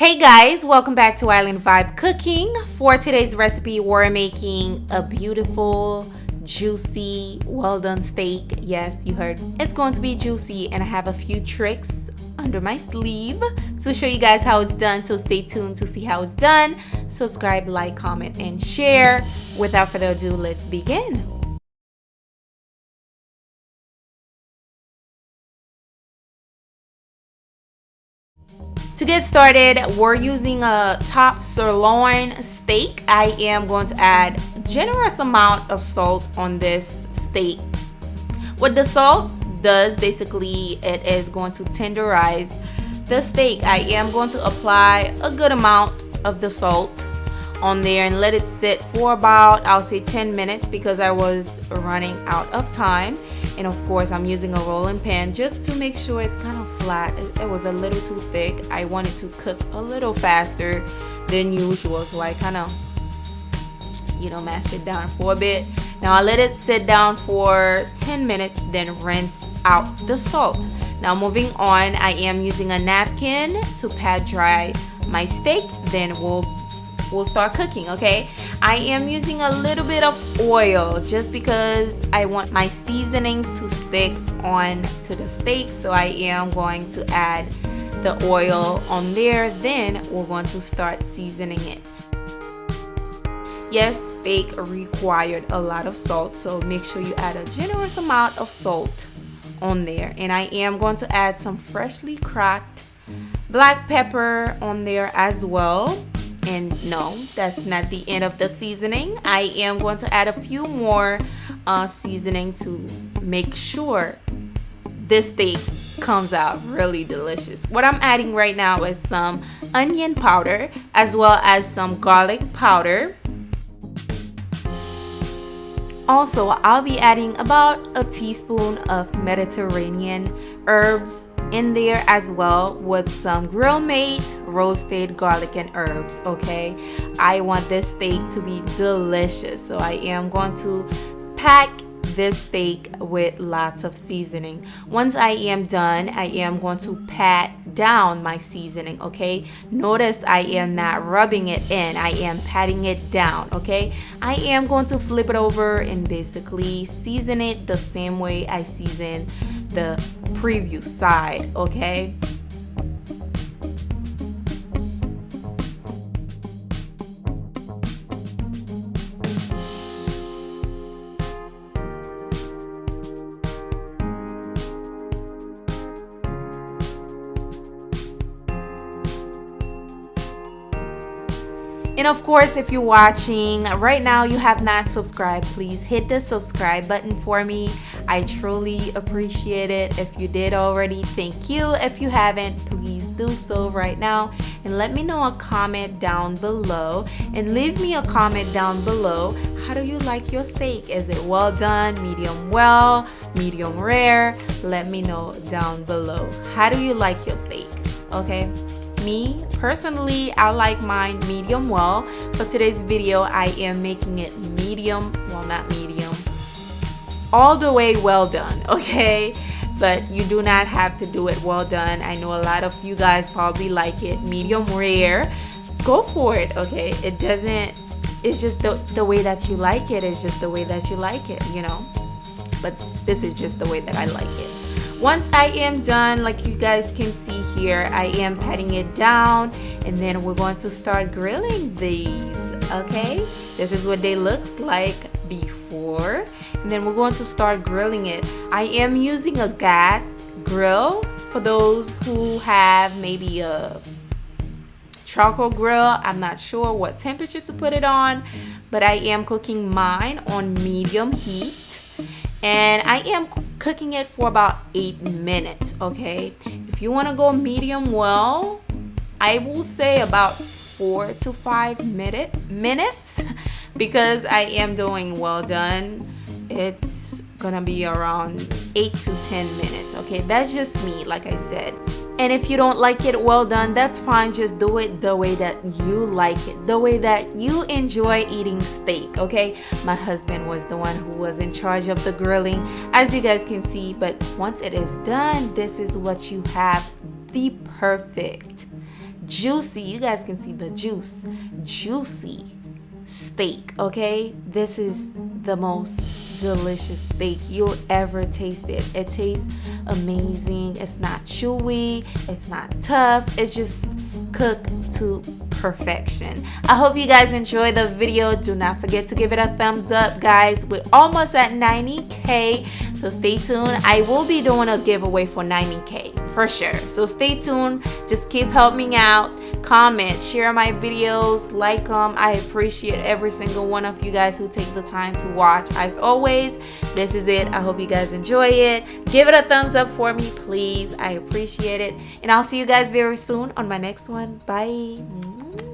Hey guys, welcome back to Island Vibe Cooking. For today's recipe, we're making a beautiful, juicy, well done steak. Yes, you heard, it's going to be juicy, and I have a few tricks under my sleeve to show you guys how it's done. So stay tuned to see how it's done. Subscribe, like, comment, and share. Without further ado, let's begin. To get started, we're using a top sirloin steak. I am going to add a generous amount of salt on this steak. What the salt does, basically, it is going to tenderize the steak. I am going to apply a good amount of the salt on there and let it sit for about, I'll say 10 minutes because I was running out of time. And of course, I'm using a rolling pan just to make sure it's kind of flat. It was a little too thick. I wanted to cook a little faster than usual, so I kind of, mashed it down for a bit. Now I let it sit down for 10 minutes, then rinse out the salt. Now moving on, I am using a napkin to pat dry my steak. Then we'll start cooking, okay? I am using a little bit of oil just because I want my seasoning to stick on to the steak. So I am going to add the oil on there. Then we're going to start seasoning it. Yes, steak required a lot of salt, so make sure you add a generous amount of salt on there. And I am going to add some freshly cracked black pepper on there as well. And no, that's not the end of the seasoning. I am going to add a few more seasoning to make sure this steak comes out really delicious. What I'm adding right now is some onion powder as well as some garlic powder. Also, I'll be adding about a teaspoon of Mediterranean herbs in there as well, with some grill-made roasted garlic and herbs. Okay, I want this steak to be delicious, so I am going to pack this steak with lots of seasoning. Once I am done, I am going to pat down my seasoning. Okay, notice I am not rubbing it in, I am patting it down. Okay, I am going to flip it over and basically season it the same way I season the previous side. Okay, and of course, if you're watching right now, you have not subscribed, please hit the subscribe button for me. I truly appreciate it. If you did already, thank you. If you haven't, please do so right now. And let me know a comment down below. And leave me a comment down below. How do you like your steak? Is it well done, medium well, medium rare? Let me know down below. How do you like your steak? Okay. Me personally, I like mine medium well. For today's video, I am making it medium, well, not medium, all the way well done. Okay, but you do not have to do it well done. I know a lot of you guys probably like it medium rare. Go for it. Okay, it doesn't, it's just the way that you like it is just the way that you like it, but this is just the way that I like it. Once I am done, like you guys can see here, I am patting it down, and then we're going to start grilling these. Okay, this is what they looks like before, and then we're going to start grilling it. I am using a gas grill. For those who have maybe a charcoal grill, I'm not sure what temperature to put it on, but I am cooking mine on medium heat, and I am cooking it for about 8 minutes. Okay, if you want to go medium well, I will say about 4 to 5 minutes because I am doing well done. It's gonna be around 8 to 10 minutes. Okay, that's just me, like I said. And if you don't like it well done, that's fine. Just do it the way that you like it, the way that you enjoy eating steak. Okay, my husband was the one who was in charge of the grilling, as you guys can see. But once it is done, this is what you have, the perfect juicy, you guys can see the juice, juicy steak. Okay, this is the most delicious steak you'll ever taste. It tastes amazing. It's not chewy, it's not tough, it's just cooked to perfection. I hope you guys enjoyed the video. Do not forget to give it a thumbs up, guys. We're almost at 90k, so stay tuned. I will be doing a giveaway for 90k for sure, so stay tuned. Just keep helping me out. Comment, share my videos, like them. I appreciate every single one of you guys who take the time to watch. As always, this is it. I hope you guys enjoy it. Give it a thumbs up for me, please. I appreciate it. And I'll see you guys very soon on my next one. Bye.